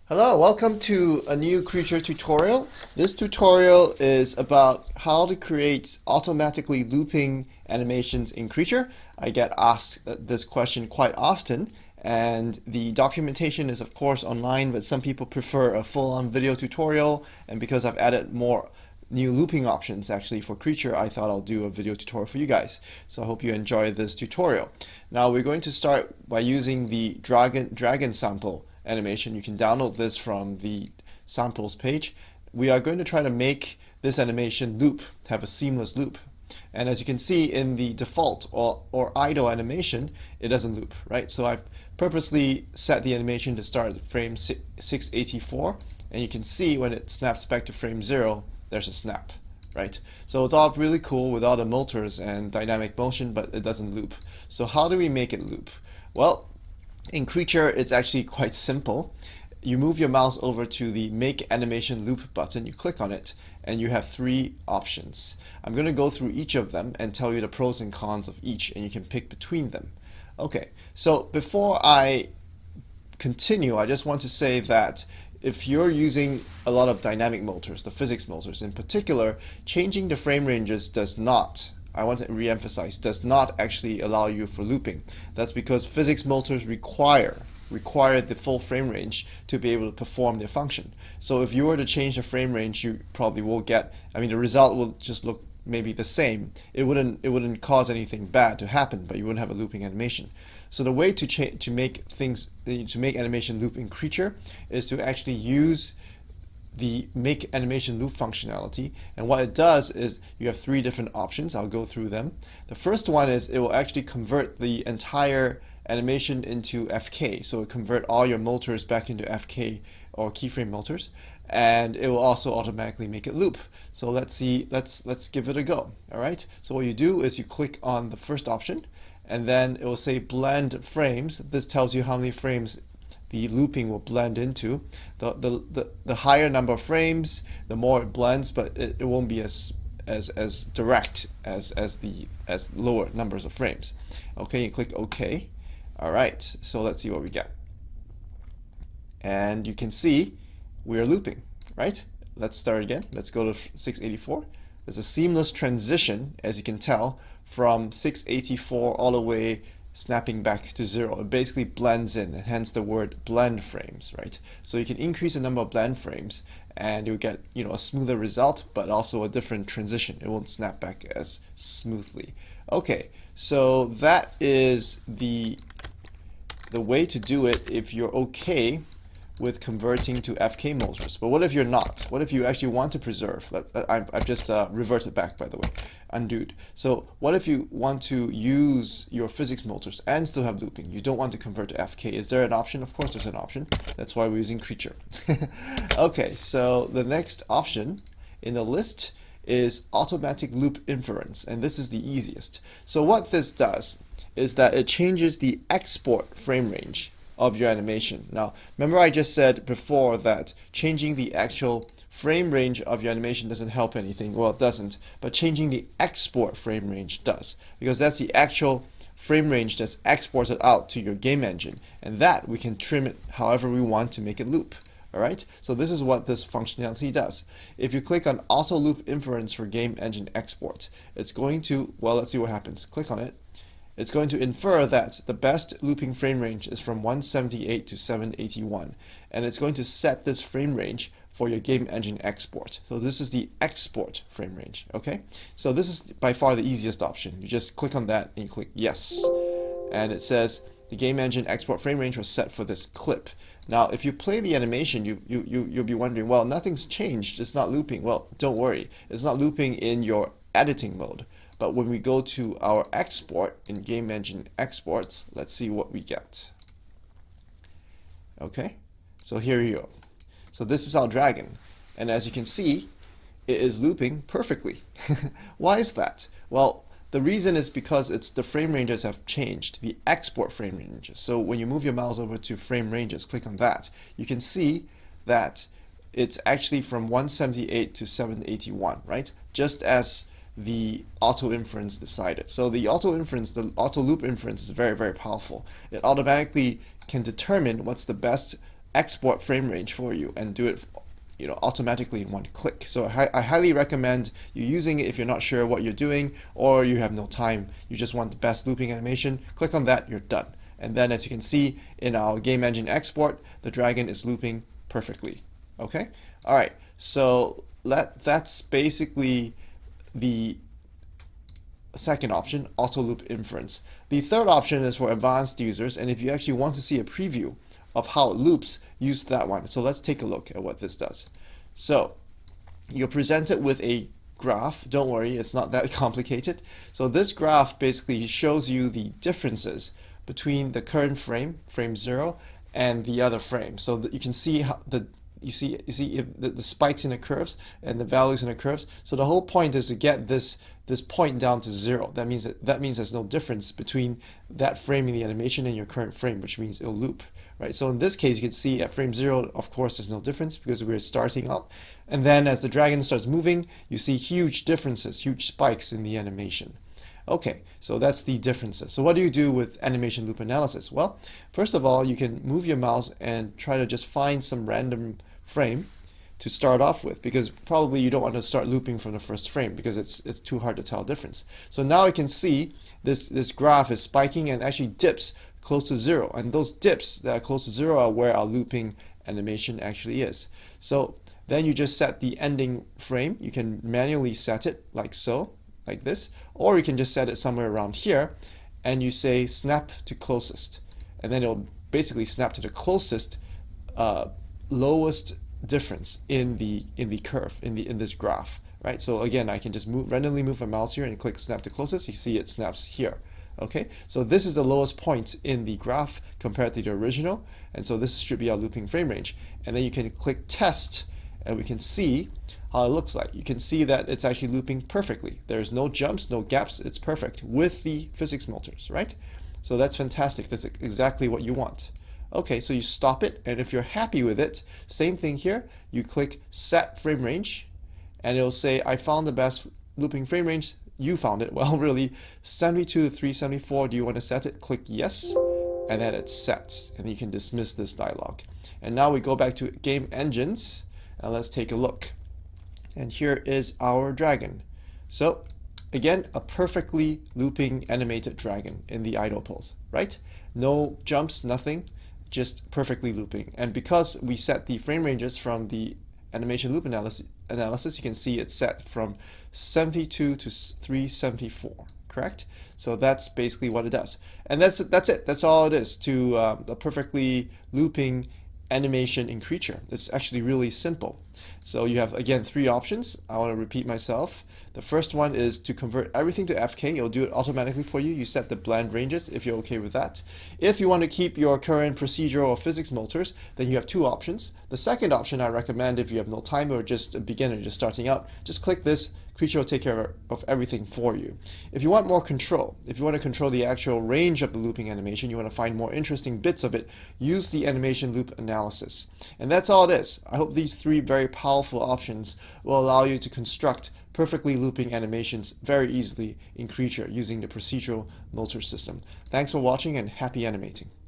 Hello, welcome to a new creature tutorial. This tutorial is about how to create automatically looping animations in creature. I get asked this question quite often, and the documentation is of course online, but some people prefer a full-on video tutorial, and because I've added more new looping options actually for creature, I thought I'll do a video tutorial for you guys. So I hope you enjoy this tutorial. Now we're going to start by using the dragon sample animation. You can download this from the samples page. We are going to try to make this animation loop, have a seamless loop. And as you can see in the default or idle animation, it doesn't loop, right? So I've purposely set the animation to start at frame 684, and you can see when it snaps back to frame 0, there's a snap, right? So it's all really cool with all the motors and dynamic motion, but it doesn't loop. So how do we make it loop? Well, in creature, it's actually quite simple. You move your mouse over to the Make Animation Loop button, you click on it, and you have three options. I'm going to go through each of them and tell you the pros and cons of each, and you can pick between them. Okay, so before I continue, I just want to say that if you're using a lot of dynamic motors, the physics motors in particular, changing the frame ranges does not, I want to re-emphasize, does not actually allow you for looping. That's because physics motors require the full frame range to be able to perform their function. So if you were to change the frame range, you probably will get, the result will just look maybe the same. It wouldn't cause anything bad to happen, but you wouldn't have a looping animation. So the way to make animation loop in creature is to actually use the make animation loop functionality, and what it does is you have three different options. I'll go through them. The first one is it will actually convert the entire animation into FK, so it convert all your motors back into FK or keyframe motors, and it will also automatically make it loop. So let's give it a go. All right, so what you do is you click on the first option, and then it will say blend frames. This tells you how many frames the looping will blend into. The higher number of frames, the more it blends, but it won't be as direct as lower numbers of frames. Okay, you click OK. All right, so let's see what we get. And you can see we're looping, right? Let's start again. Let's go to 684. There's a seamless transition, as you can tell, from 684 all the way snapping back to 0. It basically blends in, and hence the word blend frames, right? So you can increase the number of blend frames and you'll get a smoother result, but also a different transition. It won't snap back as smoothly. Okay, so that is the way to do it if you're okay with converting to FK motors. But what if you're not? What if you actually want to preserve? I've just reverted back, by the way, undoed. So what if you want to use your physics motors and still have looping? You don't want to convert to FK. Is there an option? Of course there's an option. That's why we're using creature. Okay, so the next option in the list is automatic loop inference, and this is the easiest. So what this does is that it changes the export frame range of your animation. Now, remember I just said before that changing the actual frame range of your animation doesn't help anything. Well, it doesn't, but changing the export frame range does, because that's the actual frame range that's exported out to your game engine, and that we can trim it however we want to make it loop. All right, so this is what this functionality does. If you click on auto loop inference for game engine export, it's going to, well, let's see what happens. Click on it. It's going to infer that the best looping frame range is from 178 to 781, and it's going to set this frame range for your game engine export. So this is the export frame range, okay? So this is by far the easiest option. You just click on that and you click yes, and it says the game engine export frame range was set for this clip. Now, if you play the animation, you'll be wondering, well, nothing's changed. It's not looping. Well, don't worry. It's not looping in your editing mode. But when we go to our export in game engine exports, let's see what we get. Okay, so here you go. So this is our dragon. And as you can see, it is looping perfectly. Why is that? Well, the reason is because the frame ranges have changed, the export frame ranges. So when you move your mouse over to frame ranges, click on that, you can see that it's actually from 178 to 781, right? Just as the auto inference decided. So the auto loop inference is very, very powerful. It automatically can determine what's the best export frame range for you and do it automatically in one click. So I highly recommend you using it if you're not sure what you're doing or you have no time, you just want the best looping animation. Click on that, you're done. And then as you can see in our game engine export, the dragon is looping perfectly. Okay? All right, so that's basically the second option, auto loop inference. The third option is for advanced users, and if you actually want to see a preview of how it loops, use that one. So let's take a look at what this does. So you're presented with a graph. Don't worry, it's not that complicated. So this graph basically shows you the differences between the current frame, frame 0, and the other frame. So that you can see how you see the spikes in the curves and the values in the curves. So the whole point is to get this point down to 0. That means there's no difference between that frame in the animation and your current frame, which means it'll loop. Right, so in this case, you can see at frame 0, of course, there's no difference because we're starting up. And then as the dragon starts moving, you see huge differences, huge spikes in the animation. Okay, so that's the differences. So what do you do with animation loop analysis? Well, first of all, you can move your mouse and try to just find some random frame to start off with, because probably you don't want to start looping from the first frame because it's too hard to tell difference. So now you can see this graph is spiking and actually dips close to 0, and those dips that are close to 0 are where our looping animation actually is. So then you just set the ending frame. You can manually set it like so, like this, or you can just set it somewhere around here and you say snap to closest, and then it'll basically snap to the closest lowest difference in the curve in this graph, right? So again, I can just randomly move my mouse here and click snap to closest. You see it snaps here. Okay, so this is the lowest point in the graph compared to the original, and so this should be our looping frame range. And then you can click test, and we can see how it looks like. You can see that it's actually looping perfectly. There's no jumps, no gaps. It's perfect with the physics filters, right? So that's fantastic. That's exactly what you want. Okay, so you stop it, and if you're happy with it, same thing here. You click set frame range, and it'll say I found the best looping frame range. You found it. Well, really, 72 to 374. Do you want to set it? Click yes, and then it's set, and you can dismiss this dialog. And now we go back to game engines, and let's take a look. And here is our dragon. So again, a perfectly looping animated dragon in the idle pose, right? No jumps, nothing, just perfectly looping. And because we set the frame ranges from the animation loop analysis, you can see it's set from 72 to 374, correct? So that's basically what it does. And that's it. That's all it is to a perfectly looping animation in Creature. It's actually really simple. So you have, again, 3 options. I want to repeat myself. The first one is to convert everything to FK. It'll do it automatically for you. You set the blend ranges if you're okay with that. If you want to keep your current procedural or physics motors, then you have 2 options. The second option I recommend if you have no time or just a beginner just starting out, just click this. Creature will take care of everything for you. If you want more control, if you want to control the actual range of the looping animation, you want to find more interesting bits of it, use the animation loop analysis. And that's all it is. I hope these 3 very powerful options will allow you to construct perfectly looping animations very easily in Creature using the procedural motor system. Thanks for watching and happy animating.